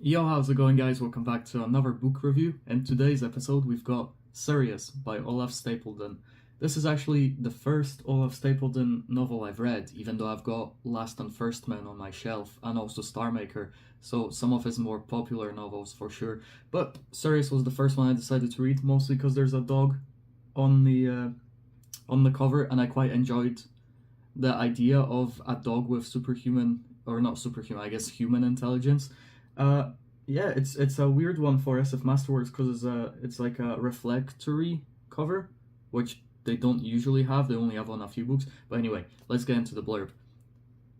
Yo, how's it going, guys? Welcome back to another book review. In today's episode, we've got Sirius by Olaf Stapledon. This is actually the first Olaf Stapledon novel I've read, even though I've got Last and First Men on my shelf and also Star Maker, so some of his more popular novels for sure. But Sirius was the first one I decided to read, mostly because there's a dog on the cover, and I quite enjoyed the idea of a dog with superhuman, or not superhuman, I guess human intelligence. Uh, yeah, it's a weird one for SF Masterworks because it's like a reflectory cover, which they don't usually have. They only have on a few books. But anyway, let's get into the blurb.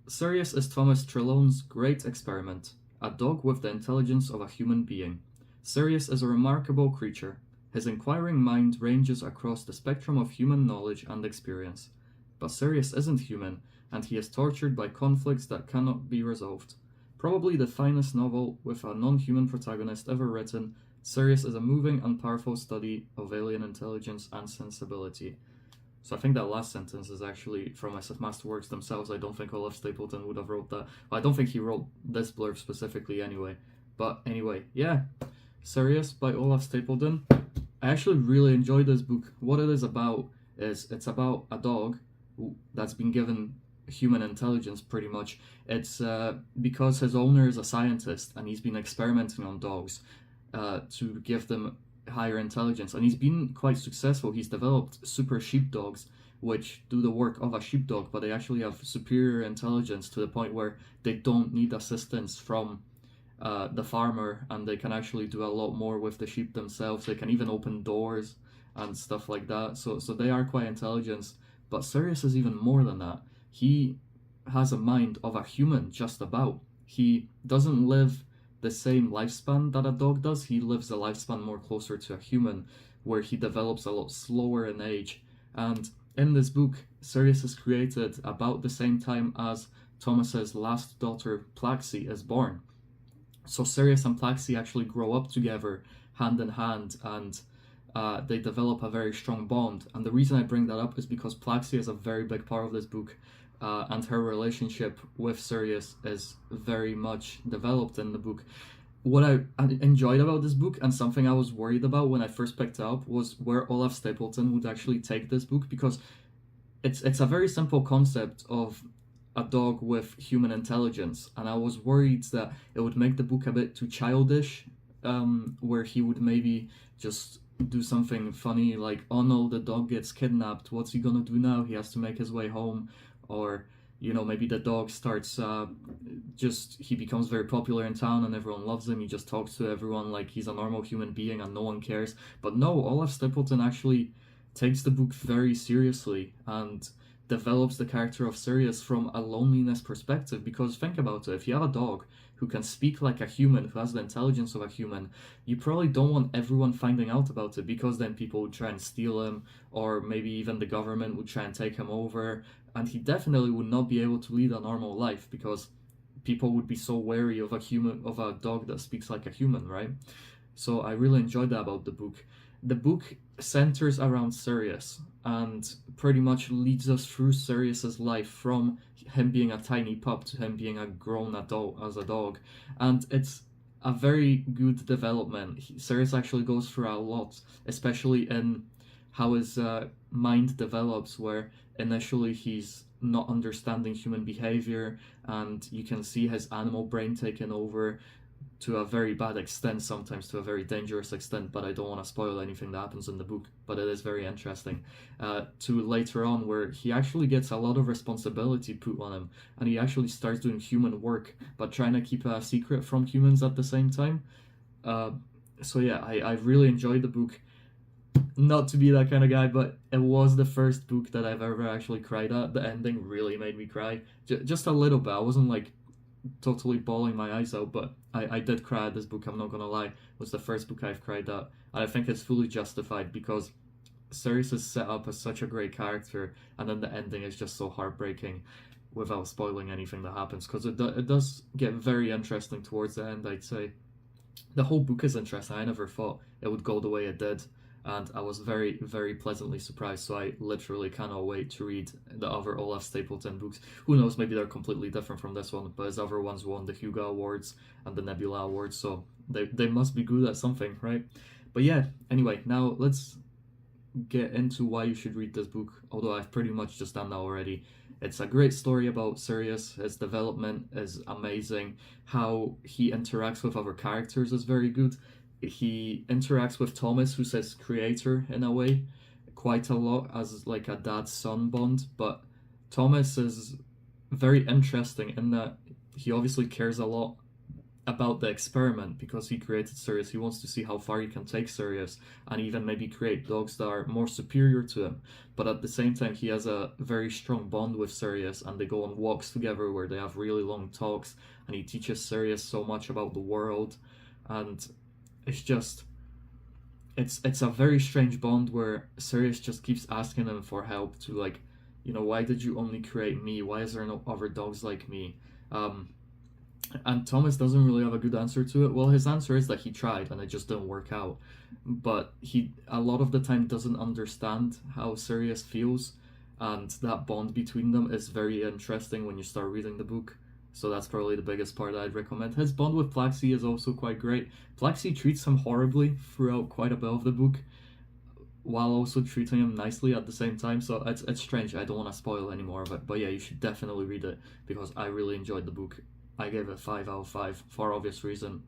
Sirius is Thomas Trelone's great experiment, a dog with the intelligence of a human being. Sirius is a remarkable creature. His inquiring mind ranges across the spectrum of human knowledge and experience. But Sirius isn't human, and he is tortured by conflicts that cannot be resolved. Probably the finest novel with a non-human protagonist ever written, Sirius is a moving and powerful study of alien intelligence and sensibility. So I think that last sentence is actually from SF Masterworks themselves. I don't think Olaf Stapledon would have wrote that. Well, I don't think he wrote this blurb specifically anyway. But anyway, yeah. Sirius by Olaf Stapledon. I actually really enjoyed this book. What it is about is it's about a dog that's been given human intelligence pretty much. It's because his owner is a scientist and he's been experimenting on dogs to give them higher intelligence, and he's been quite successful. He's developed super sheepdogs which do the work of a sheepdog, but they actually have superior intelligence to the point where they don't need assistance from the farmer, and they can actually do a lot more with the sheep themselves. They can even open doors and stuff like that. So they are quite intelligent. But Sirius is even more than that. He has a mind of a human, just about. He doesn't live the same lifespan that a dog does. He lives a lifespan more closer to a human, where he develops a lot slower in age. And in this book, Sirius is created about the same time as Thomas's last daughter, Plaxy, is born. So Sirius and Plaxy actually grow up together, hand in hand, and they develop a very strong bond. And the reason I bring that up is because Plaxy is a very big part of this book, and her relationship with Sirius is very much developed in the book. What I enjoyed about this book, and something I was worried about when I first picked it up, was where Olaf Stapledon would actually take this book, because it's a very simple concept of a dog with human intelligence, and I was worried that it would make the book a bit too childish, where he would maybe just do something funny like, oh no, the dog gets kidnapped, what's he gonna do now, he has to make his way home. Or, you know, maybe the dog starts he becomes very popular in town and everyone loves him. He just talks to everyone like he's a normal human being and no one cares. But no, Olaf Stapledon actually takes the book very seriously and develops the character of Sirius from a loneliness perspective. Because think about it, if you have a dog who can speak like a human, who has the intelligence of a human, you probably don't want everyone finding out about it, because then people would try and steal him, or maybe even the government would try and take him over, and he definitely would not be able to lead a normal life because people would be so wary of a dog that speaks like a human, right? So I really enjoyed that about the book. The book centers around Sirius and pretty much leads us through Sirius's life, from him being a tiny pup to him being a grown adult as a dog. And it's a very good development. Sirius actually goes through a lot, especially in how his mind develops, where initially he's not understanding human behavior, and you can see his animal brain taking over to a very bad extent, sometimes to a very dangerous extent, but I don't want to spoil anything that happens in the book, but it is very interesting. To later on, where he actually gets a lot of responsibility put on him, and he actually starts doing human work, but trying to keep a secret from humans at the same time. So yeah, I really enjoyed the book. Not to be that kind of guy, but it was the first book that I've ever actually cried at. The ending really made me cry. Just a little bit. I wasn't like totally bawling my eyes out, but I did cry at this book, I'm not gonna lie. It was the first book I've cried at, and I think it's fully justified because Sirius is set up as such a great character, and then the ending is just so heartbreaking, without spoiling anything that happens, because it does get very interesting towards the end, I'd say. The whole book is interesting. I never thought it would go the way it did. and I was very, very pleasantly surprised. So I literally cannot wait to read the other Olaf Stapledon books. Who knows, maybe they're completely different from this one, but his other ones won the Hugo Awards and the Nebula Awards, so they must be good at something, right? But yeah, anyway, now let's get into why you should read this book, although I've pretty much just done that already. It's a great story about Sirius. His development is amazing. How he interacts with other characters is very good. He interacts with Thomas, who's his creator in a way, quite a lot as like a dad-son bond. But Thomas is very interesting in that he obviously cares a lot about the experiment because he created Sirius. He wants to see how far he can take Sirius and even maybe create dogs that are more superior to him. But at the same time, he has a very strong bond with Sirius, and they go on walks together where they have really long talks, and he teaches Sirius so much about the world. And it's just, it's a very strange bond where Sirius just keeps asking him for help to, like, you know, why did you only create me? Why is there no other dogs like me? And Thomas doesn't really have a good answer to it. Well, his answer is that he tried and it just didn't work out. But he, a lot of the time, doesn't understand how Sirius feels, and that bond between them is very interesting when you start reading the book. So that's probably the biggest part that I'd recommend. His bond with Plaxy is also quite great. Plaxy treats him horribly throughout quite a bit of the book, while also treating him nicely at the same time. So it's strange. I don't want to spoil any more of it. But yeah, you should definitely read it because I really enjoyed the book. I gave it 5 out of 5 for obvious reason.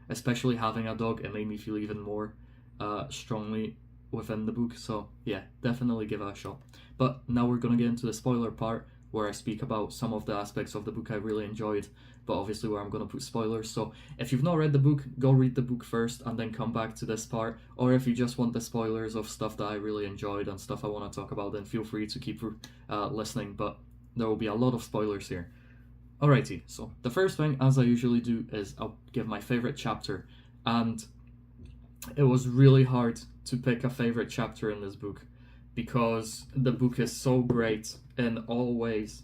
Especially having a dog, it made me feel even more strongly within the book. So yeah, definitely give it a shot. But now we're going to get into the spoiler part where I speak about some of the aspects of the book I really enjoyed, but obviously where I'm going to put spoilers. So if you've not read the book, go read the book first and then come back to this part. Or if you just want the spoilers of stuff that I really enjoyed and stuff I want to talk about, then feel free to keep listening. But there will be a lot of spoilers here. Alrighty, so the first thing, as I usually do, is I'll give my favorite chapter, and it was really hard to pick a favorite chapter in this book because the book is so great in all ways.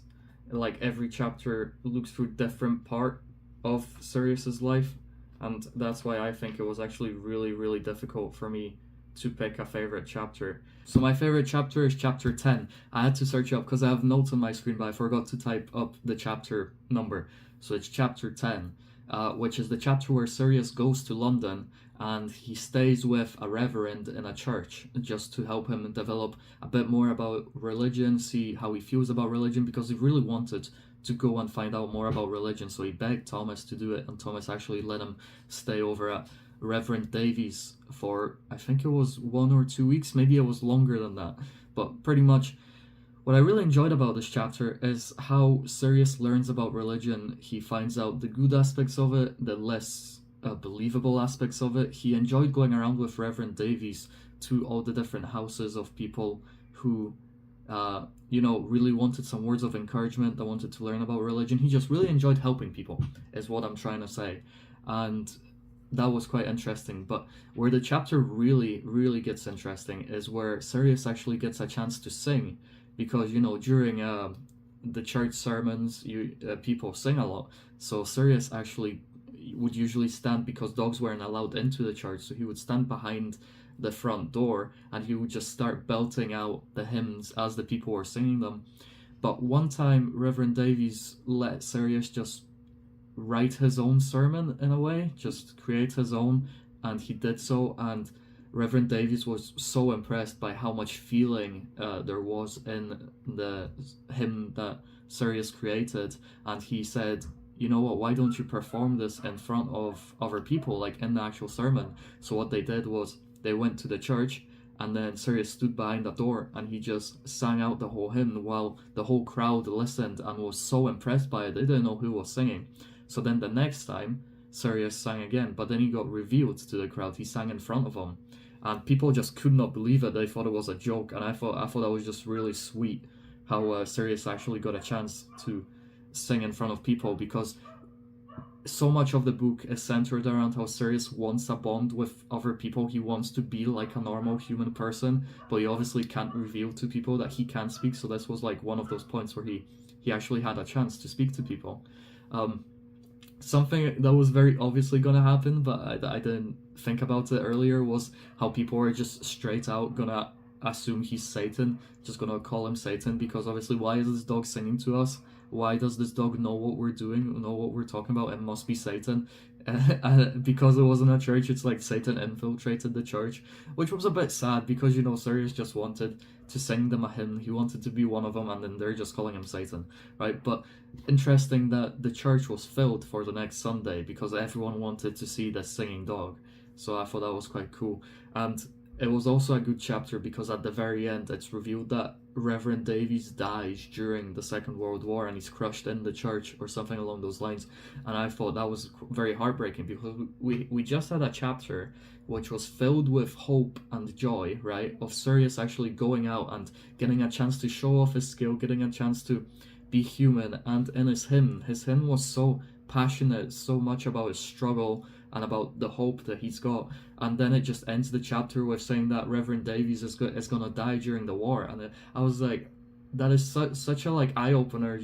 Like, every chapter looks through a different part of Sirius's life, and that's why I think it was actually really, really difficult for me to pick a favorite chapter. So my favorite chapter is chapter 10. I had to search up because I have notes on my screen, but I forgot to type up the chapter number. So it's chapter 10, which is the chapter where Sirius goes to London and he stays with a reverend in a church just to help him develop a bit more about religion, see how he feels about religion, because he really wanted to go and find out more about religion. So he begged Thomas to do it, and Thomas actually let him stay over at Reverend Davies for, I think it was 1 or 2 weeks, maybe it was longer than that. But pretty much what I really enjoyed about this chapter is how Sirius learns about religion. He finds out the good aspects of it, the less believable aspects of it. He enjoyed going around with Reverend Davies to all the different houses of people who really wanted some words of encouragement, that wanted to learn about religion. He just really enjoyed helping people, is what I'm trying to say. And that was quite interesting. But where the chapter really, really gets interesting is where Sirius actually gets a chance to sing, because, during the church sermons, people sing a lot. So Sirius actually would usually stand, because dogs weren't allowed into the church, so he would stand behind the front door and he would just start belting out the hymns as the people were singing them. But one time Reverend Davies let Sirius just write his own sermon, in a way, just create his own, and he did so. And Reverend Davies was so impressed by how much feeling there was in the hymn that Sirius created, and he said, you know what, why don't you perform this in front of other people, like in the actual sermon? So what they did was they went to the church, and then Sirius stood behind the door and he just sang out the whole hymn while the whole crowd listened and was so impressed by it. They didn't know who was singing. So then the next time Sirius sang again, but then he got revealed to the crowd. He sang in front of them, and people just could not believe it. They thought it was a joke, and I thought that was just really sweet how Sirius actually got a chance to sing in front of people, because so much of the book is centered around how Sirius wants a bond with other people. He wants to be like a normal human person, but he obviously can't reveal to people that he can speak. So this was like one of those points where he actually had a chance to speak to people. something that was very obviously gonna happen, but I didn't think about it earlier, was how people were just straight out gonna assume he's Satan, just gonna call him Satan, because obviously, why is this dog singing to us? Why does this dog know what we're doing, know what we're talking about? It must be Satan. Because it wasn't a church, it's like Satan infiltrated the church, which was a bit sad because, Sirius just wanted to sing them a hymn. He wanted to be one of them, and then they're just calling him Satan, right? But interesting that the church was filled for the next Sunday because everyone wanted to see the singing dog. So I thought that was quite cool. And it was also a good chapter because at the very end it's revealed that Reverend Davies dies during the Second World War and he's crushed in the church or something along those lines. And I thought that was very heartbreaking because we just had a chapter which was filled with hope and joy, right? Of Sirius actually going out and getting a chance to show off his skill, getting a chance to be human. And in his hymn was so passionate, so much about his struggle and about the hope that he's got. And then it just ends the chapter with saying that Reverend Davies is gonna die during the war. And I was like, that is such a like eye opener.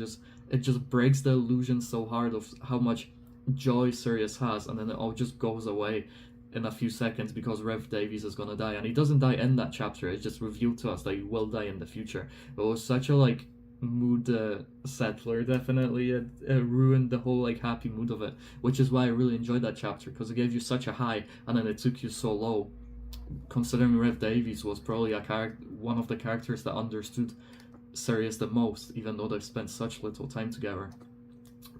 It just breaks the illusion so hard of how much joy Sirius has, and then it all just goes away in a few seconds because Rev Davies is gonna die, and he doesn't die in that chapter. It's just revealed to us that he will die in the future. But it was such a like mood settler. Definitely it ruined the whole like happy mood of it, which is why I really enjoyed that chapter, because it gave you such a high and then it took you so low, considering Rev Davies was probably one of the characters that understood Sirius the most, even though they've spent such little time together.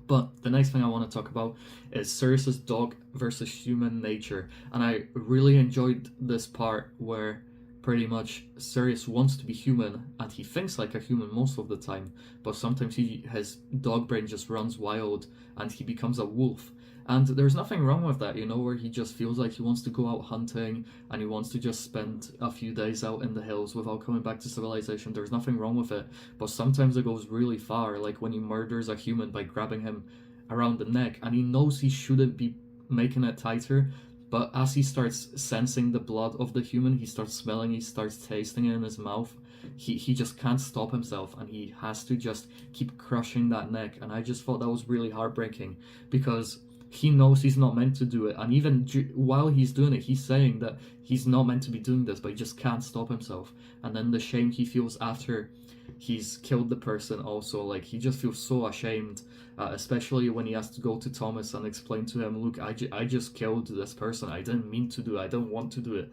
But the next thing I want to talk about is Sirius's dog versus human nature, and I really enjoyed this part where pretty much Sirius wants to be human and he thinks like a human most of the time, but sometimes his dog brain just runs wild and he becomes a wolf. And there's nothing wrong with that, where he just feels like he wants to go out hunting and he wants to just spend a few days out in the hills without coming back to civilization. There's nothing wrong with it, but sometimes it goes really far, like when he murders a human by grabbing him around the neck, and he knows he shouldn't be making it tighter, but as he starts sensing the blood of the human, he starts smelling, he starts tasting it in his mouth, he just can't stop himself and he has to just keep crushing that neck. And I just thought that was really heartbreaking because he knows he's not meant to do it, and even while he's doing it, he's saying that he's not meant to be doing this, but he just can't stop himself. And then the shame he feels after he's killed the person also, like he just feels so ashamed, especially when he has to go to Thomas and explain to him, look, I just killed this person, I didn't mean to do it, I don't want to do it.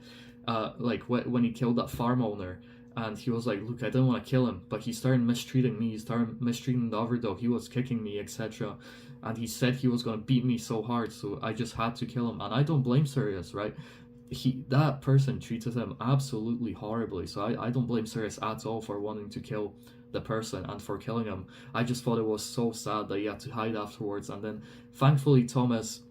Like when he killed that farm owner, and he was like, look, I didn't want to kill him, but he started mistreating me, he started mistreating the other dog, he was kicking me, etc. And he said he was going to beat me so hard, so I just had to kill him. And I don't blame Sirius, right? That person treated him absolutely horribly, so I don't blame Sirius at all for wanting to kill the person and for killing him. I just thought it was so sad that he had to hide afterwards, and then thankfully Thomas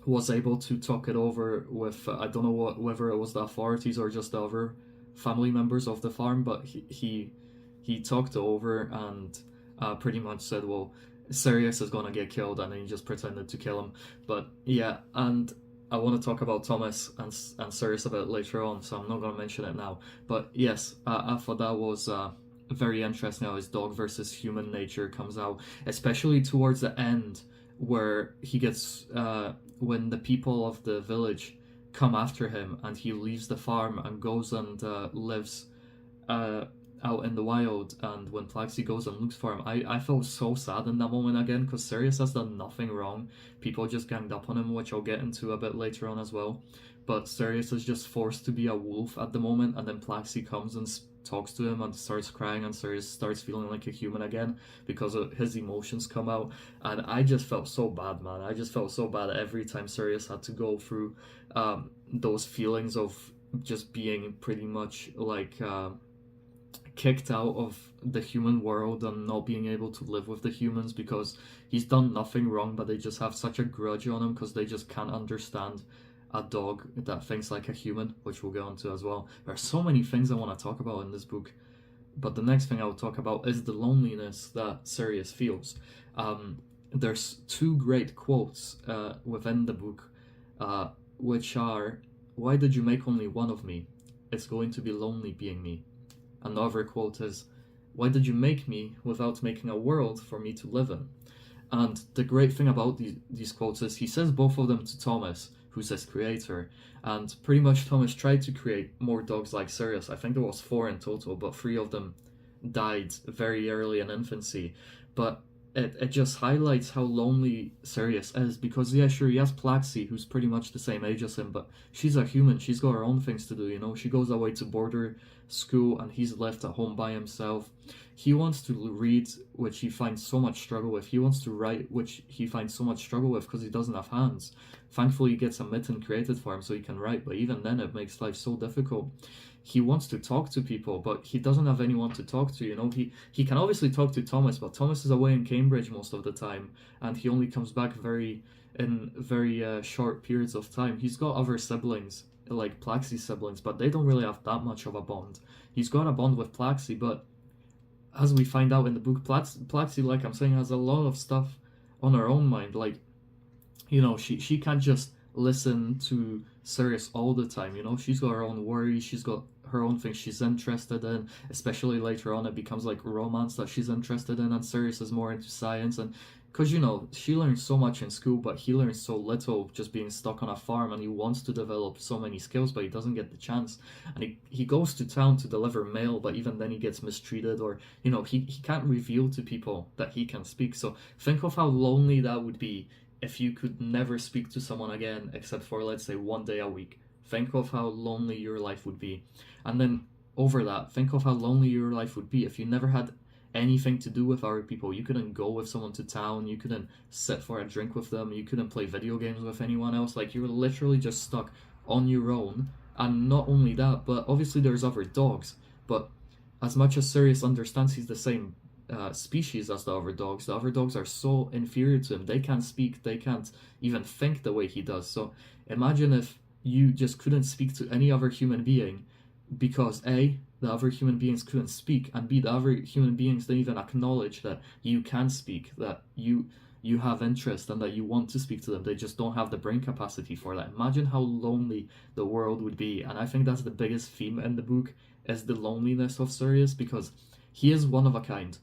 was able to talk it over with, I don't know whether it was the authorities or just the other family members of the farm, but he talked it over and pretty much said, well, Sirius is gonna get killed, and then he just pretended to kill him. But yeah, and I want to talk about Thomas and Sirius a bit later on, so I'm not gonna mention it now. But yes, I thought that was very interesting how his dog versus human nature comes out, especially towards the end where he gets when the people of the village come after him and he leaves the farm and goes and lives out in the wild, and when Plaxy goes and looks for him, I felt so sad in that moment again, because Sirius has done nothing wrong. People just ganged up on him, which I'll get into a bit later on as well, but Sirius is just forced to be a wolf at the moment, and then Plaxy comes and talks to him and starts crying, and Sirius starts feeling like a human again because his emotions come out. And I just felt so bad, man. I just felt so bad every time Sirius had to go through those feelings of just being pretty much like kicked out of the human world and not being able to live with the humans because he's done nothing wrong, but they just have such a grudge on him because they just can't understand a dog that thinks like a human, which we'll get onto as well. There are so many things I want to talk about in this book, but the next thing I will talk about is the loneliness that Sirius feels. There's two great quotes within the book, which are, "Why did you make only one of me? It's going to be lonely being me." Another quote is, "Why did you make me without making a world for me to live in?" And the great thing about these quotes is he says both of them to Thomas, who's his creator. And pretty much Thomas tried to create more dogs like Sirius. I think there was 4 in total, but 3 of them died very early in infancy. But it just highlights how lonely Sirius is, because yeah, sure, he has Plaxy, who's pretty much the same age as him, but she's a human. She's got her own things to do, you know. She goes away to border school and he's left at home by himself. He wants to read, which he finds so much struggle with. He wants to write, which he finds so much struggle with because he doesn't have hands. Thankfully, he gets a mitten created for him so he can write, but even then it makes life so difficult. He wants to talk to people, but he doesn't have anyone to talk to, you know. He can obviously talk to Thomas, but Thomas is away in Cambridge most of the time, and he only comes back very short periods of time. He's got other siblings, like Plaxy siblings, but they don't really have that much of a bond. He's got a bond with Plaxy, but as we find out in the book, Plaxy, like I'm saying, has a lot of stuff on her own mind. Like, you know, she can't just listen to Sirius all the time, you know. She's got her own worries, she's got her own things she's interested in, especially later on it becomes like romance that she's interested in, and Sirius is more into science. And because, you know, she learns so much in school, but he learns so little just being stuck on a farm, and he wants to develop so many skills, but he doesn't get the chance. And he goes to town to deliver mail, but even then he gets mistreated, or, you know, he can't reveal to people that he can speak. So think of how lonely that would be if you could never speak to someone again except for, let's say, 1 day a week. Think of how lonely your life would be. And then over that, think of how lonely your life would be if you never had anything to do with other people. You couldn't go with someone to town, you couldn't sit for a drink with them, you couldn't play video games with anyone else. Like, you're literally just stuck on your own. And not only that, but obviously there's other dogs, but as much as Sirius understands he's the same species as the other dogs are so inferior to him. They can't speak, they can't even think the way he does. So imagine if you just couldn't speak to any other human being because A, the other human beings couldn't speak, and B, the other human beings didn't even acknowledge that you can speak, that you have interest and that you want to speak to them. They just don't have the brain capacity for that. Imagine how lonely the world would be. And I think that's the biggest theme in the book, is the loneliness of Sirius, because he is one of a kind.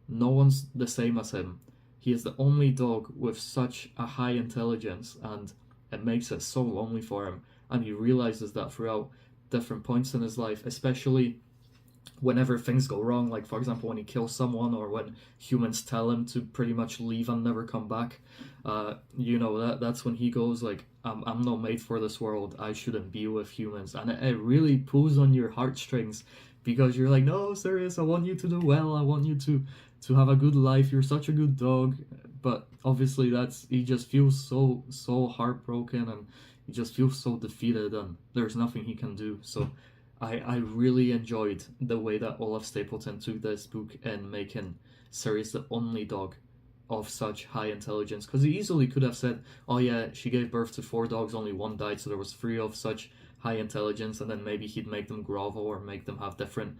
No one's the same as him. He is the only dog with such a high intelligence, and it makes it so lonely for him. And he realizes that throughout different points in his life, especially whenever things go wrong, like for example when he kills someone, or when humans tell him to pretty much leave and never come back. You know, that's when he goes like, I'm not made for this world, I shouldn't be with humans. And it really pulls on your heartstrings, because you're like, no, Sirius, I want you to do well, I want you to have a good life, you're such a good dog. But obviously he just feels so heartbroken, and he just feels so defeated, and there's nothing he can do. So I really enjoyed the way that Olaf Stapledon took this book and making Sirius the only dog of such high intelligence, because he easily could have said, oh yeah, she gave birth to 4 dogs, only 1 died, so there was 3 of such high intelligence, and then maybe he'd make them grovel, or make them have different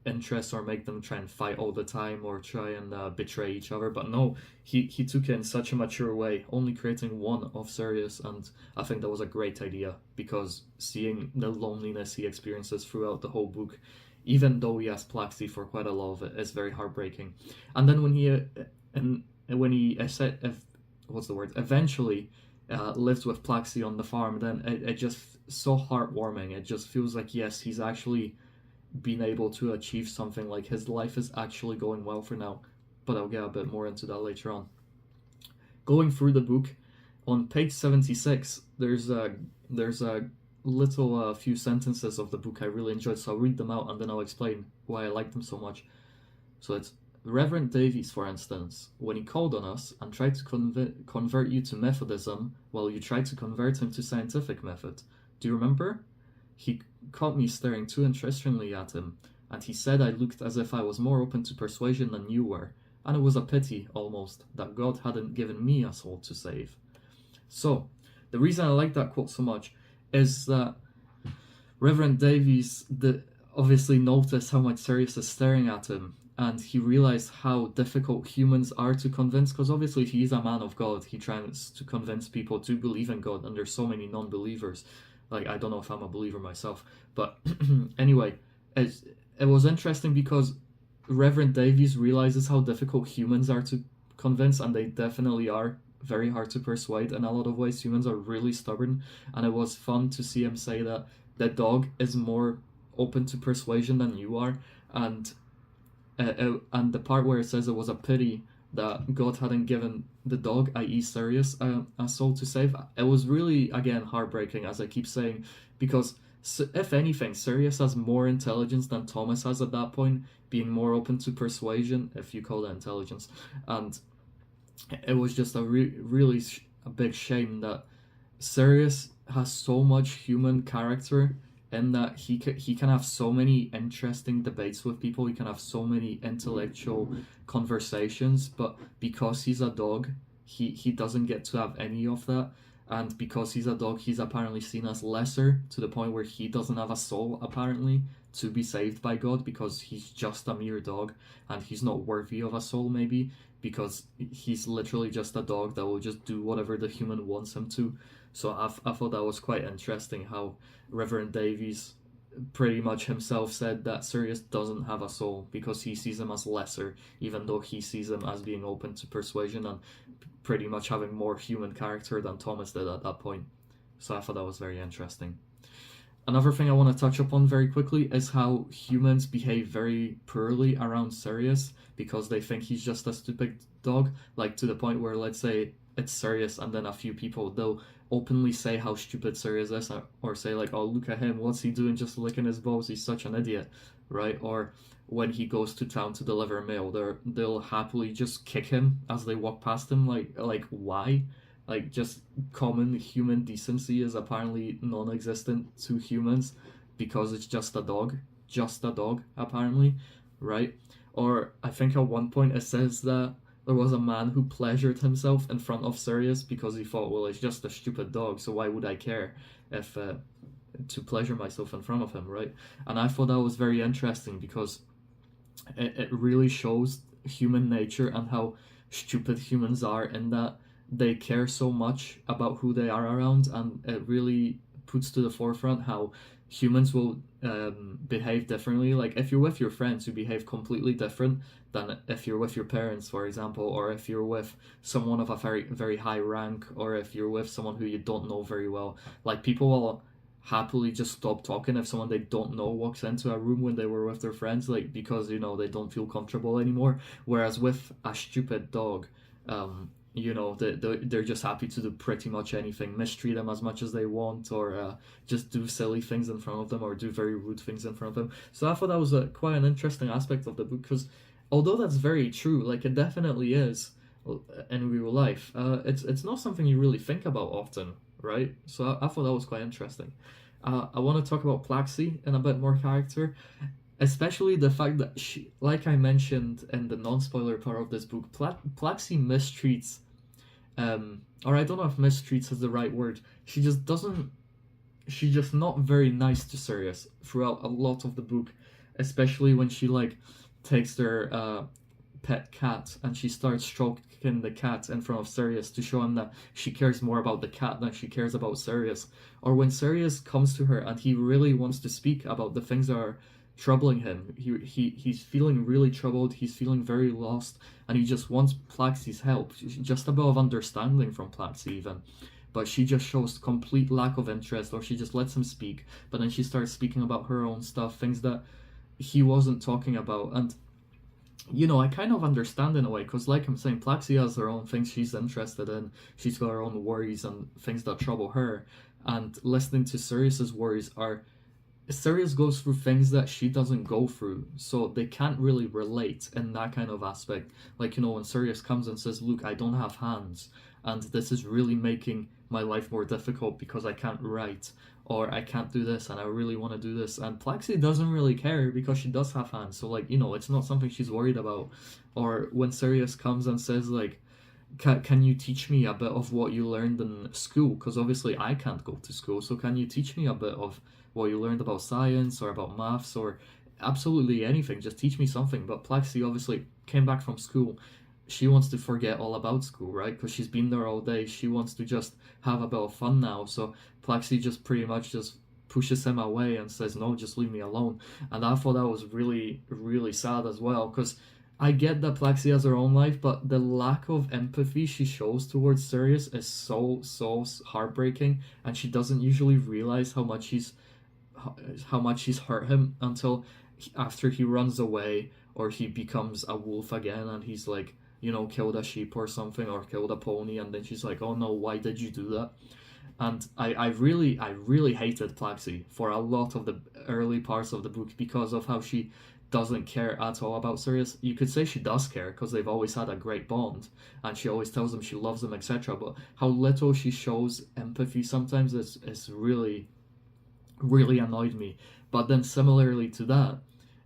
interests, or make them try and fight all the time, or try and betray each other. But no, he took it in such a mature way, only creating 1 of Sirius. And I think that was a great idea, because seeing the loneliness he experiences throughout the whole book, even though he has Plaxy for quite a lot of it, is very heartbreaking. And then when he eventually lives with Plaxy on the farm, then it just so heartwarming. It just feels like, yes, he's actually been able to achieve something, like his life is actually going well for now. But I'll get a bit more into that later on. Going through the book, on page 76, there's a little few sentences of the book I really enjoyed, so I'll read them out and then I'll explain why I like them so much. So it's, Reverend Davies, for instance, when he called on us and tried to convert you to Methodism while you tried to convert him to scientific method. Do you remember? He caught me staring too interestingly at him, and he said I looked as if I was more open to persuasion than you were, and it was a pity, almost, that God hadn't given me a soul to save. So, the reason I like that quote so much is that Reverend Davies obviously noticed how much Sirius is staring at him, and he realized how difficult humans are to convince, because obviously he's a man of God. He tries to convince people to believe in God, and there's so many non-believers. Like, I don't know if I'm a believer myself, but anyway, it was interesting because Reverend Davies realizes how difficult humans are to convince, and they definitely are very hard to persuade in a lot of ways. Humans are really stubborn, and it was fun to see him say that the dog is more open to persuasion than you are, and and the part where it says it was a pity that God hadn't given the dog, i.e. Sirius, a soul to save. It was really, again, heartbreaking, as I keep saying, because if anything, Sirius has more intelligence than Thomas has at that point, being more open to persuasion, if you call that intelligence. And it was just really a big shame that Sirius has so much human character, in that he can have so many interesting debates with people. He can have so many intellectual conversations, but because he's a dog, he doesn't get to have any of that. And because he's a dog, he's apparently seen as lesser, to the point where he doesn't have a soul, apparently, to be saved by God, because he's just a mere dog and he's not worthy of a soul, maybe because he's literally just a dog that will just do whatever the human wants him to. So I thought that was quite interesting how Reverend Davies pretty much himself said that Sirius doesn't have a soul because he sees him as lesser, even though he sees him as being open to persuasion and pretty much having more human character than Thomas did at that point. So I thought that was very interesting. Another thing I want to touch upon very quickly is how humans behave very poorly around Sirius because they think he's just a stupid dog, like to the point where, let's say it's Sirius and then a few people, they'll openly say how stupid Sirius is, or say like, oh, look at him, what's he doing just licking his balls, he's such an idiot, right? Or when he goes to town to deliver mail, they'll happily just kick him as they walk past him, like why? Like, just common human decency is apparently non-existent to humans because it's just a dog, apparently, right? Or I think at one point it says that there was a man who pleasured himself in front of Sirius because he thought, well, it's just a stupid dog, so why would I care if to pleasure myself in front of him, right? And I thought that was very interesting because it really shows human nature and how stupid humans are, in that they care so much about who they are around, and it really puts to the forefront how humans will behave differently. Like, if you're with your friends, you behave completely different than if you're with your parents, for example, or if you're with someone of a very, very high rank, or if you're with someone who you don't know very well. Like, people will happily just stop talking if someone they don't know walks into a room when they were with their friends, like, because, you know, they don't feel comfortable anymore. Whereas with a stupid dog, you know, they're just happy to do pretty much anything, mistreat them as much as they want, or just do silly things in front of them, or do very rude things in front of them. So I thought that was quite an interesting aspect of the book, because although that's very true, like, it definitely is in real life, it's not something you really think about often, right? So I thought that was quite interesting. I want to talk about Plaxy in a bit more character, especially the fact that she, like I mentioned in the non-spoiler part of this book, Plaxy mistreats, or I don't know if mistreats is the right word. She's just not very nice to Sirius throughout a lot of the book, especially when she, like, takes their pet cat and she starts stroking the cat in front of Sirius to show him that she cares more about the cat than she cares about Sirius. Or when Sirius comes to her and he really wants to speak about the things that are troubling him, he's feeling really troubled, he's feeling very lost, and he just wants Plaxy's help, just a bit of understanding from Plaxy even. But she just shows complete lack of interest, or she just lets him speak, but then she starts speaking about her own stuff, things that he wasn't talking about. And, you know, I kind of understand in a way, because like I'm saying, Plaxy has her own things she's interested in, she's got her own worries and things that trouble her, and listening to Sirius's worries are, Sirius goes through things that she doesn't go through, so they can't really relate in that kind of aspect. Like, you know, when Sirius comes and says, look, I don't have hands, and this is really making my life more difficult because I can't write, or I can't do this, and I really want to do this. And Plaxy doesn't really care because she does have hands, so, like, you know, it's not something she's worried about. Or when Sirius comes and says, like, can you teach me a bit of what you learned in school? Because obviously I can't go to school, so can you teach me a bit of what you learned about science or about maths or absolutely anything? Just teach me something. But Plaxy obviously came back from school. She wants to forget all about school, right? Because she's been there all day. She wants to just have a bit of fun now. So Plaxy just pretty much just pushes him away and says, no, just leave me alone. And I thought that was really, really sad as well, because I get that Plaxy has her own life, but the lack of empathy she shows towards Sirius is so heartbreaking, and she doesn't usually realize how much he's hurt him until after he runs away or he becomes a wolf again, and he's like, killed a sheep or something, or killed a pony, and then she's like, oh no, why did you do that? And I really hated Plaxy for a lot of the early parts of the book because of how she doesn't care at all about Sirius. You could say she does care because they've always had a great bond, and she always tells him she loves him, etc. But how little she shows empathy sometimes is really annoyed me. But then similarly to that,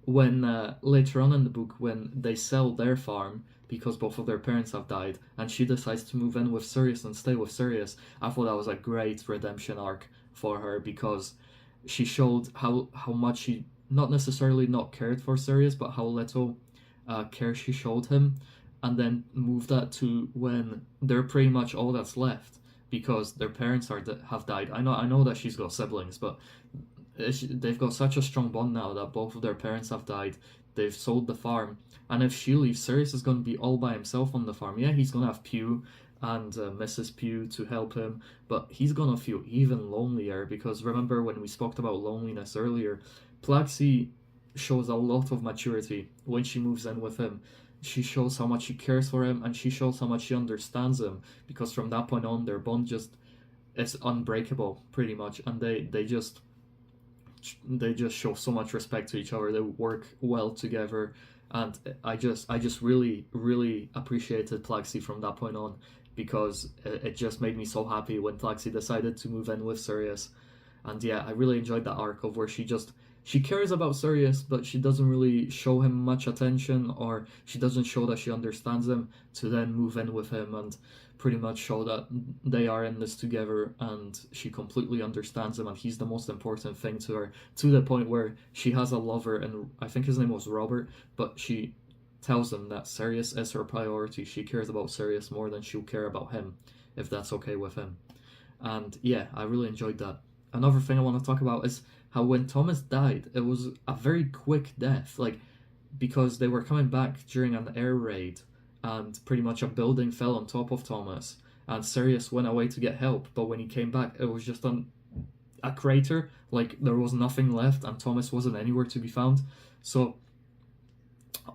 when later on in the book, when they sell their farm because both of their parents have died, and she decides to move in with Sirius and stay with Sirius, I thought that was a great redemption arc for her, because she showed how much she not necessarily not cared for Sirius, but how little care she showed him, and then move that to when they're pretty much all that's left because their parents have died. I know that she's got siblings, but they've got such a strong bond now that both of their parents have died. They've sold the farm, and if she leaves, Sirius is going to be all by himself on the farm. Yeah, he's going to have Pew and Mrs. Pew to help him, but he's going to feel even lonelier because remember when we spoke about loneliness earlier, Plaxy shows a lot of maturity when she moves in with him. She shows how much she cares for him, and she shows how much she understands him, because from that point on, their bond just is unbreakable, pretty much, and they just show so much respect to each other. They work well together, and I just really appreciated Plaxy from that point on, because it just made me so happy when Plaxy decided to move in with Sirius. And yeah, I really enjoyed that arc of where she cares about Sirius, but she doesn't really show him much attention, or she doesn't show that she understands him, to then move in with him and pretty much show that they are in this together, and she completely understands him, and he's the most important thing to her, to the point where she has a lover, and I think his name was Robert, but she tells him that Sirius is her priority. She cares about Sirius more than she'll care about him, if that's okay with him. And yeah, I really enjoyed that. Another thing I want to talk about is how when Thomas died, it was a very quick death, like, because they were coming back during an air raid, and pretty much a building fell on top of Thomas, and Sirius went away to get help, but when he came back, it was just a crater, like there was nothing left, and Thomas wasn't anywhere to be found. So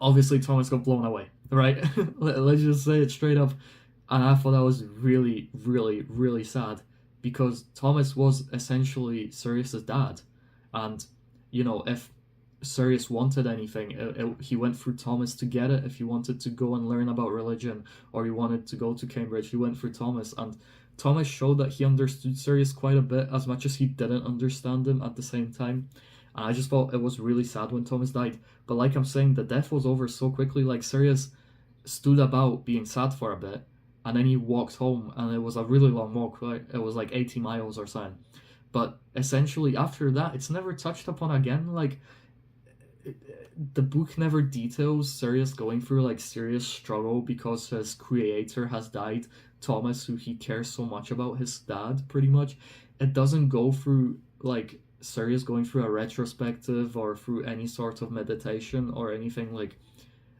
obviously Thomas got blown away, right? Let's just say it straight up. And I thought that was really sad, because Thomas was essentially Sirius's dad, and if Sirius wanted anything, he went through Thomas to get it. If he wanted to go and learn about religion, or he wanted to go to Cambridge, he went through Thomas, and Thomas showed that he understood Sirius quite a bit, as much as he didn't understand him at the same time. And I just thought it was really sad when Thomas died. But like I'm saying, the death was over so quickly. Like, Sirius stood about being sad for a bit, and then he walked home, and it was a really long walk, right? It was like 80 miles or something. But essentially, after that, it's never touched upon again. Like, the book never details Sirius going through like serious struggle because his creator has died, Thomas, who he cares so much about, his dad, pretty much. It doesn't go through like Sirius going through a retrospective or through any sort of meditation or anything like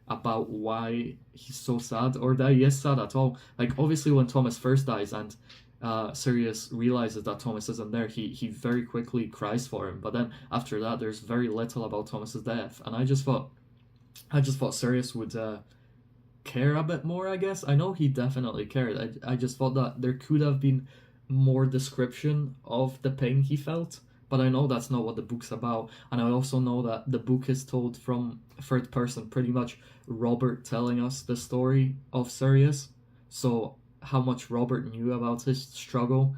about why he's so sad, or that he is sad at all. Like, obviously when Thomas first dies and Sirius realizes that Thomas isn't there, he very quickly cries for him. But then after that, there's very little about Thomas's death, and I just thought Sirius would care a bit more. I guess I know he definitely cared. I just thought that there could have been more description of the pain he felt. But I know that's not what the book's about, and I also know that the book is told from third person, pretty much Robert telling us the story of Sirius. So how much Robert knew about his struggle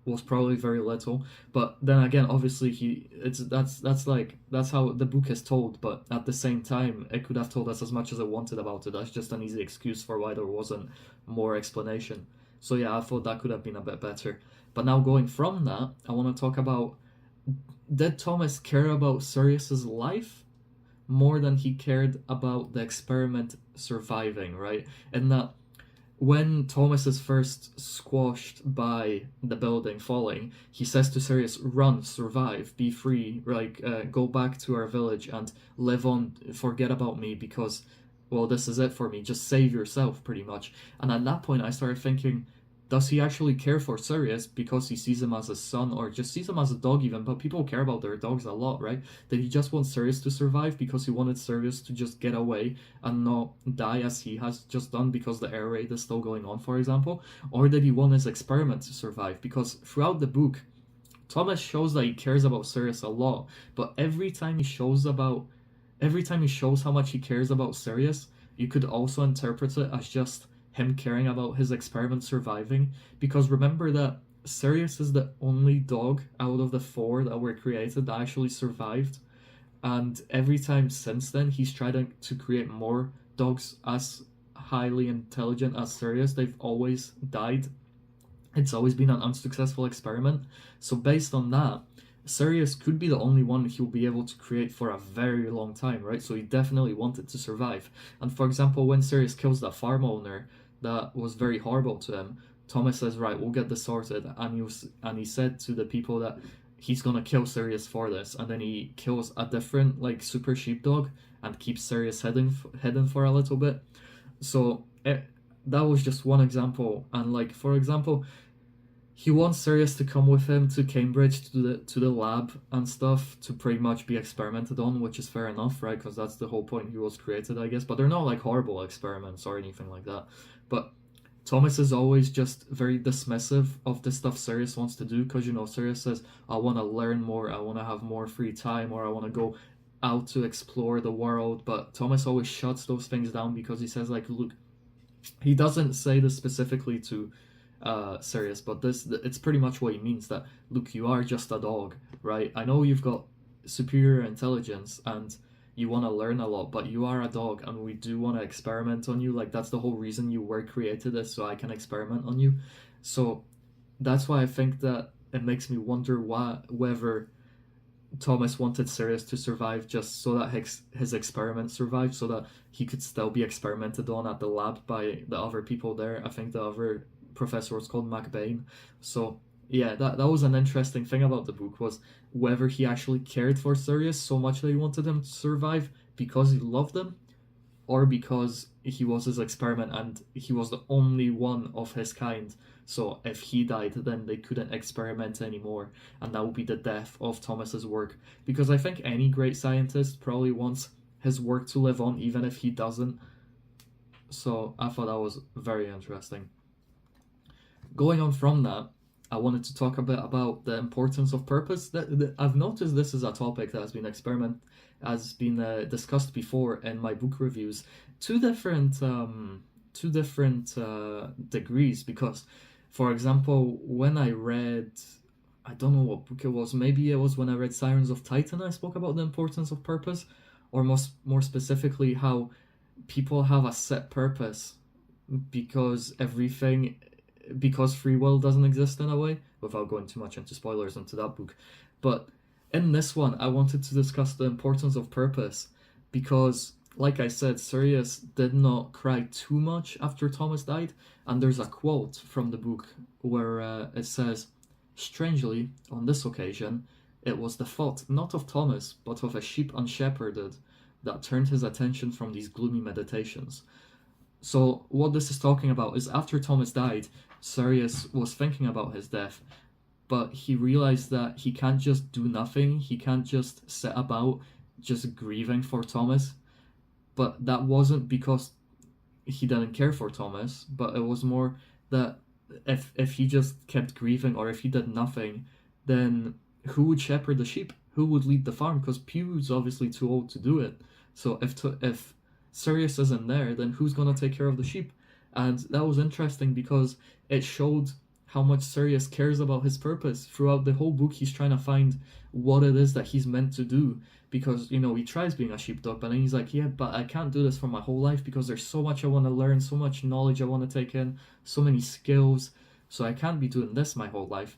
was probably very little. But then again, obviously that's how the book is told. But at the same time, it could have told us as much as it wanted about it. That's just an easy excuse for why there wasn't more explanation. So yeah, I thought that could have been a bit better. But now going from that, I want to talk about, did Thomas care about Sirius's life more than he cared about the experiment surviving, right? And that when Thomas is first squashed by the building falling, he says to Sirius, "Run, survive, be free, like go back to our village and live on, forget about me, because well, this is it for me, just save yourself, pretty much. And at that point I started thinking, does he actually care for Sirius because he sees him as a son, or just sees him as a dog even? But people care about their dogs a lot, right? Did he just want Sirius to survive because he wanted Sirius to just get away and not die as he has just done because the air raid is still going on, for example? Or did he want his experiment to survive? Because throughout the book, Thomas shows that he cares about Sirius a lot, but every time he shows how much he cares about Sirius, you could also interpret it as just him caring about his experiment surviving. Because remember that Sirius is the only dog out of the 4 that were created that actually survived, and every time since then he's tried to create more dogs as highly intelligent as Sirius. They've always died. It's always been an unsuccessful experiment. So based on that, Sirius could be the only one he'll be able to create for a very long time, right? So he definitely wanted to survive. And for example, when Sirius kills that farm owner that was very horrible to him, Thomas says, right, we'll get this sorted. And he said to the people that he's gonna kill Sirius for this. And then he kills a different, like, super sheepdog and keeps Sirius hidden for a little bit. So that was just one example. And, like, for example, he wants Sirius to come with him to Cambridge to the lab and stuff to pretty much be experimented on, which is fair enough, right? Because that's the whole point he was created, I guess. But they're not like horrible experiments or anything like that. But Thomas is always just very dismissive of the stuff Sirius wants to do, because, you know, Sirius says, I want to learn more, I want to have more free time, or I want to go out to explore the world. But Thomas always shuts those things down because he says, like, look, he doesn't say this specifically to Sirius, but it's pretty much what he means, that look, you are just a dog, right? I know you've got superior intelligence and you want to learn a lot, but you are a dog and we do want to experiment on you. Like, that's the whole reason you were created, is so I can experiment on you. So that's why I think that it makes me wonder whether Thomas wanted Sirius to survive just so that his experiment survived, so that he could still be experimented on at the lab by the other people there. I think the other professor was called McBain. So yeah, that was an interesting thing about the book, was whether he actually cared for Sirius so much that he wanted him to survive because he loved him, or because he was his experiment and he was the only one of his kind. So if he died, then they couldn't experiment anymore, and that would be the death of Thomas's work. Because I think any great scientist probably wants his work to live on, even if he doesn't. So I thought that was very interesting. Going on from that, I wanted to talk a bit about the importance of purpose. I've noticed this is a topic that has been discussed before in my book reviews. Two different degrees. Because, for example, when I read, I don't know what book it was. Maybe it was when I read Sirens of Titan. I spoke about the importance of purpose, or more specifically, how people have a set purpose because free will doesn't exist in a way, without going too much into spoilers into that book. But in this one, I wanted to discuss the importance of purpose, because, like I said, Sirius did not cry too much after Thomas died, and there's a quote from the book where it says, strangely, on this occasion, it was the thought not of Thomas, but of a sheep unshepherded, that turned his attention from these gloomy meditations. So what this is talking about is, after Thomas died, Sirius was thinking about his death, but he realized that he can't just do nothing. He can't just sit about just grieving for Thomas. But that wasn't because he didn't care for Thomas, but it was more that if he just kept grieving, or if he did nothing, then who would shepherd the sheep? Who would lead the farm? Because Pew's obviously too old to do it. So if Sirius isn't there, then who's going to take care of the sheep? And that was interesting because it showed how much Sirius cares about his purpose. Throughout the whole book, he's trying to find what it is that he's meant to do. Because, you know, he tries being a sheepdog, but then he's like, yeah, but I can't do this for my whole life because there's so much I want to learn, so much knowledge I want to take in, so many skills, so I can't be doing this my whole life.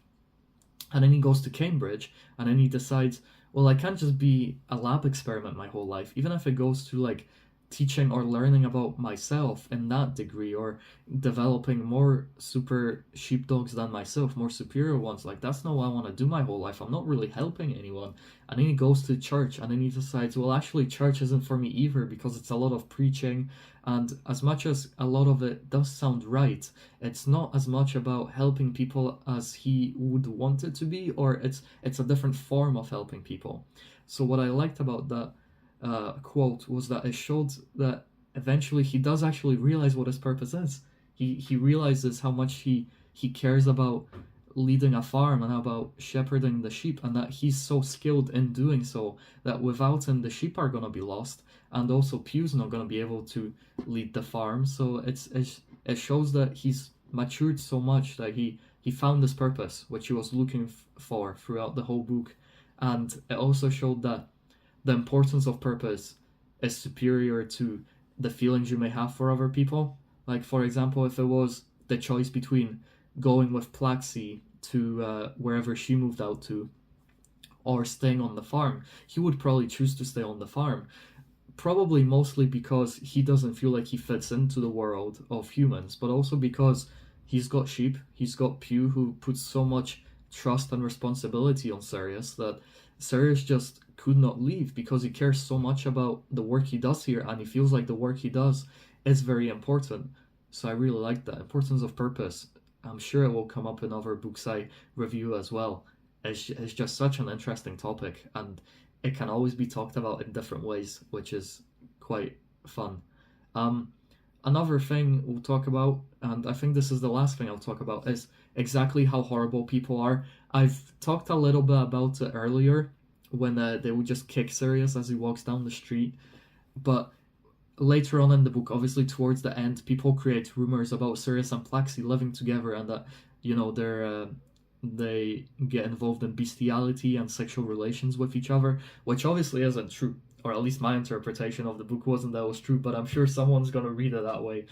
And then he goes to Cambridge, and then he decides, well, I can't just be a lab experiment my whole life. Even if it goes to, like, teaching or learning about myself in that degree, or developing more super sheepdogs than myself, more superior ones. Like, that's not what I want to do my whole life. I'm not really helping anyone. And then he goes to church, and then he decides, well, actually, church isn't for me either, because it's a lot of preaching. And as much as a lot of it does sound right, it's not as much about helping people as he would want it to be, or it's a different form of helping people. So what I liked about that quote was that it showed that eventually he does actually realize what his purpose is. He realizes how much he cares about leading a farm and about shepherding the sheep, and that he's so skilled in doing so that without him the sheep are going to be lost, and also Pew's not going to be able to lead the farm. So it shows that he's matured so much that he found this purpose which he was looking for throughout the whole book. And it also showed that the importance of purpose is superior to the feelings you may have for other people. Like, for example, if it was the choice between going with Plaxy to wherever she moved out to, or staying on the farm, he would probably choose to stay on the farm. Probably mostly because he doesn't feel like he fits into the world of humans, but also because he's got sheep, he's got Pew, who puts so much trust and responsibility on Sirius that Sirius just could not leave, because he cares so much about the work he does here, and he feels like the work he does is very important. So I really like that importance of purpose. I'm sure it will come up in other books I review as well. It's just such an interesting topic, and it can always be talked about in different ways, which is quite fun. Um, Another thing we'll talk about, and I think this is the last thing I'll talk about, is exactly how horrible people are. I've talked a little bit about it earlier when they would just kick Sirius as he walks down the street, but later on in the book, obviously towards the end, people create rumors about Sirius and Plaxy living together, and that they get involved in bestiality and sexual relations with each other, which obviously isn't true, or at least my interpretation of the book wasn't that was true, but I'm sure someone's going to read it that way,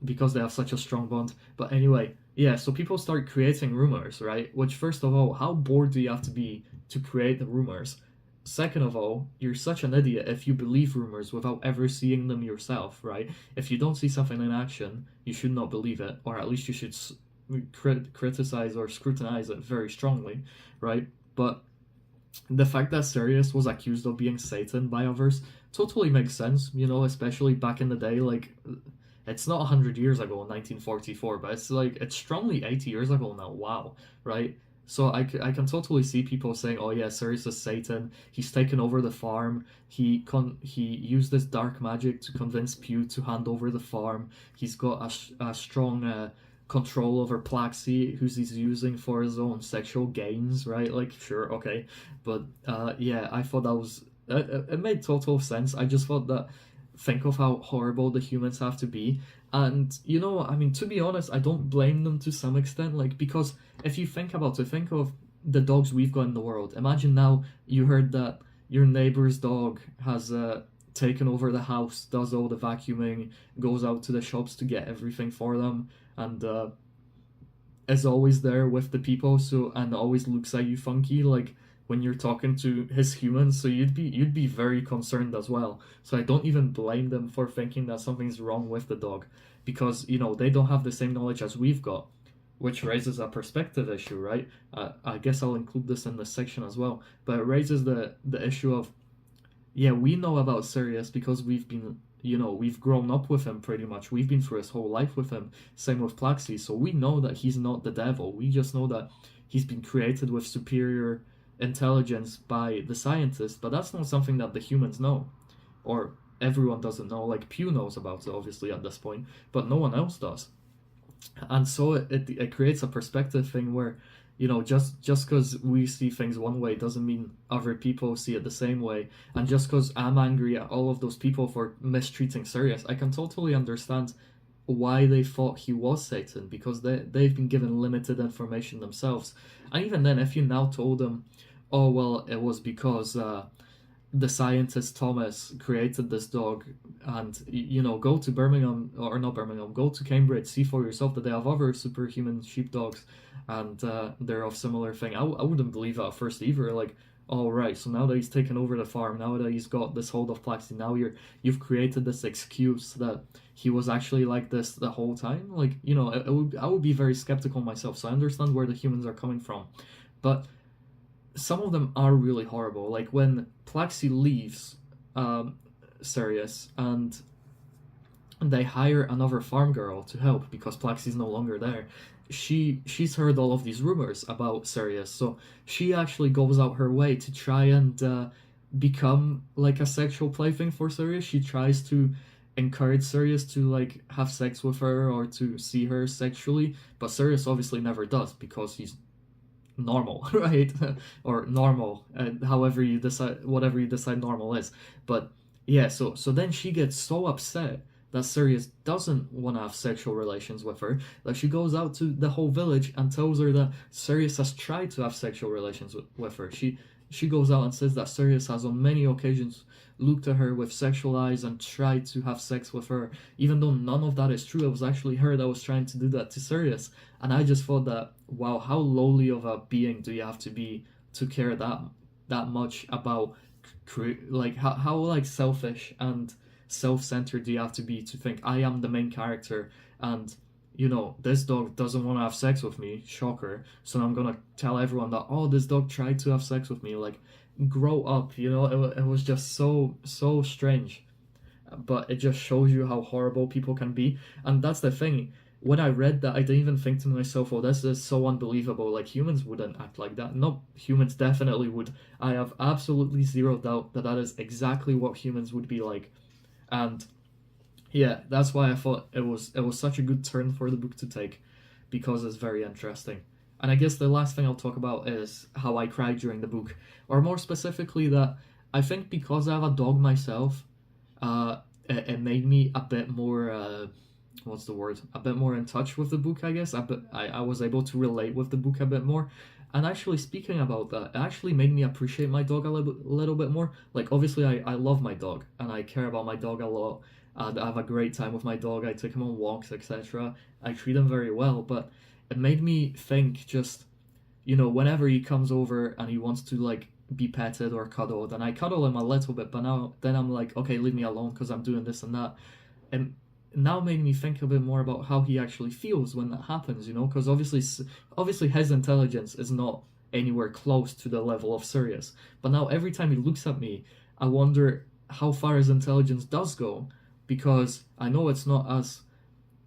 because they have such a strong bond. But anyway, yeah, so people start creating rumors, right? Which, first of all, how bored do you have to be to create the rumors? Second of all, you're such an idiot if you believe rumors without ever seeing them yourself, right? If you don't see something in action, you should not believe it, or at least you should criticize or scrutinize it very strongly, right? But the fact that Sirius was accused of being Satan by others totally makes sense, especially back in the day. Like, it's not 100 years ago in 1944, but it's strongly 80 years ago now. Wow, right? So I can totally see people saying, oh yeah, Sirius is Satan, he's taken over the farm, he used this dark magic to convince Pew to hand over the farm, he's got a strong control over Plaxy, who's he's using for his own sexual gains, right? Like, sure, okay. But yeah, I thought that was, it made total sense. I just thought that, think of how horrible the humans have to be. And, I mean, to be honest, I don't blame them to some extent, like, because if you think about it, think of the dogs we've got in the world. Imagine now you heard that your neighbor's dog has taken over the house, does all the vacuuming, goes out to the shops to get everything for them, and is always there with the people, so, and always looks at you funky, like, when you're talking to his humans, so you'd be very concerned as well. So I don't even blame them for thinking that something's wrong with the dog, because they don't have the same knowledge as we've got, which raises a perspective issue, right? I guess I'll include this in this section as well, but it raises the issue of, yeah, we know about Sirius because we've been, we've grown up with him pretty much. We've been through his whole life with him. Same with Plaxy, so we know that he's not the devil. We just know that he's been created with superior intelligence by the scientists, but that's not something that the humans know, or everyone doesn't know. Like, Pew knows about it obviously at this point, but no one else does. And so it creates a perspective thing where, just because we see things one way doesn't mean other people see it the same way. And just because I'm angry at all of those people for mistreating Sirius, I can totally understand why they thought he was Satan, because they've been given limited information themselves. And even then, if you now told them, oh well, it was because the scientist Thomas created this dog, and go to Birmingham, or not Birmingham, go to Cambridge, see for yourself that they have other superhuman sheepdogs, and they're of similar thing. I wouldn't believe that at first either. Like, all right, so now that he's taken over the farm, now that he's got this hold of Plaxy, now you've created this excuse that he was actually like this the whole time. Like, I would be very skeptical myself, so I understand where the humans are coming from. But some of them are really horrible. Like when Plaxy leaves Sirius and they hire another farm girl to help because Plaxy's no longer there. She's heard all of these rumors about Sirius, so she actually goes out her way to try and become like a sexual plaything for Sirius. She tries to encourage Sirius to like have sex with her or to see her sexually, but Sirius obviously never does because he's normal, right? Or normal, however you decide, whatever you decide normal is. But yeah, so then she gets so upset that Sirius doesn't want to have sexual relations with her that she goes out to the whole village and tells her that Sirius has tried to have sexual relations with her. She goes out and says that Sirius has on many occasions looked at her with sexual eyes and tried to have sex with her, even though none of that is true. It was actually her that was trying to do that to Sirius. And I just thought that, wow, how lowly of a being do you have to be to care that much about, like, how like selfish and self-centered do you have to be to think I am the main character and this dog doesn't want to have sex with me, shocker, so I'm gonna tell everyone that, oh, this dog tried to have sex with me. Like, grow up. It was just so strange, but it just shows you how horrible people can be. And that's the thing, when I read that, I didn't even think to myself, oh, this is so unbelievable, like humans wouldn't act like that. No, humans definitely would. I have absolutely zero doubt that is exactly what humans would be like. And yeah, that's why I thought it was such a good turn for the book to take, because it's very interesting. And I guess the last thing I'll talk about is how I cried during the book, or more specifically that I think because I have a dog myself, it made me a bit more what's the word? A bit more in touch with the book, I guess. I was able to relate with the book a bit more. And actually, speaking about that, it actually made me appreciate my dog a little bit more. Like, obviously, I love my dog, and I care about my dog a lot. And I have a great time with my dog. I take him on walks, etc. I treat him very well, but it made me think just, whenever he comes over and he wants to, like, be petted or cuddled, and I cuddle him a little bit, but then I'm like, okay, leave me alone because I'm doing this and that. And now made me think a bit more about how he actually feels when that happens, because obviously his intelligence is not anywhere close to the level of Sirius. But now every time he looks at me, I wonder how far his intelligence does go, because I know it's not as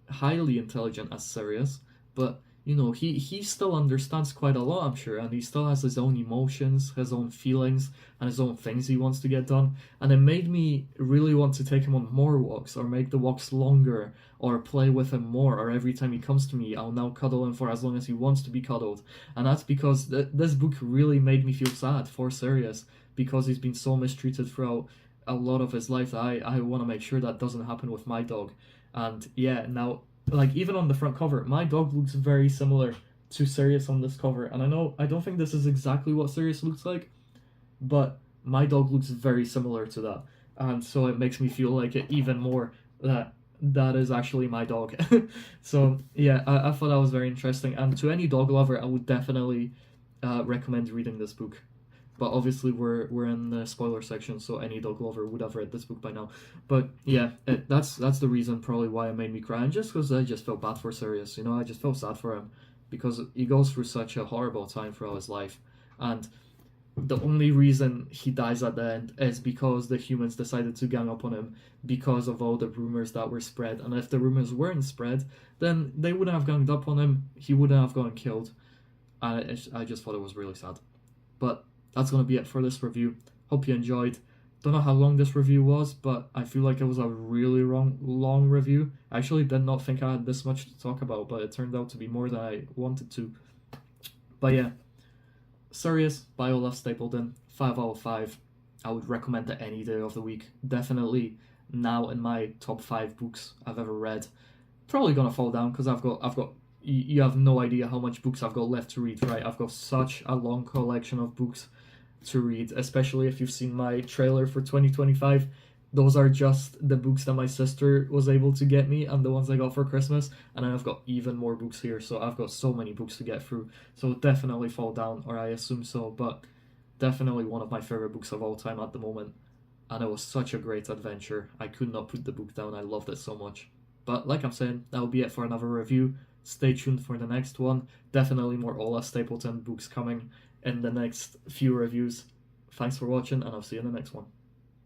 highly intelligent as Sirius, but he still understands quite a lot, I'm sure, and he still has his own emotions, his own feelings, and his own things he wants to get done. And it made me really want to take him on more walks, or make the walks longer, or play with him more, or every time he comes to me, I'll now cuddle him for as long as he wants to be cuddled. And that's because this book really made me feel sad for Sirius, because he's been so mistreated throughout a lot of his life. I want to make sure that doesn't happen with my dog. And yeah, now, like, even on the front cover, my dog looks very similar to Sirius on this cover. And I don't think this is exactly what Sirius looks like, but my dog looks very similar to that. And so it makes me feel like it even more that is actually my dog. So yeah, I thought that was very interesting. And to any dog lover, I would definitely recommend reading this book. But obviously we're in the spoiler section, so any dog lover would have read this book by now. But yeah, that's the reason probably why it made me cry, and just because I just felt bad for Sirius. I just felt sad for him, because he goes through such a horrible time throughout his life, and the only reason he dies at the end is because the humans decided to gang up on him because of all the rumors that were spread. And if the rumors weren't spread, then they wouldn't have ganged up on him. He wouldn't have gotten killed. And I just thought it was really sad. But that's going to be it for this review. Hope you enjoyed. Don't know how long this review was, but I feel like it was a really long review. I actually did not think I had this much to talk about, but it turned out to be more than I wanted to. But yeah, Sirius by Olaf Stapledon, 5 out of 5. I would recommend it any day of the week. Definitely now in my top 5 books I've ever read. Probably gonna fall down because I've got you have no idea how much books I've got left to read, right? I've got such a long collection of books to read, especially if you've seen my trailer for 2025. Those are just the books that my sister was able to get me and the ones I got for Christmas, and I've got even more books here, so I've got so many books to get through. So definitely fall down, or I assume so. But Definitely one of my favorite books of all time at the moment, and it was such a great adventure. I could not put the book down. I loved it so much. But like I'm saying, that will be it for another review. Stay tuned for the next one. Definitely more Olaf Stapledon books coming in the next few reviews. Thanks for watching, and I'll see you in the next one.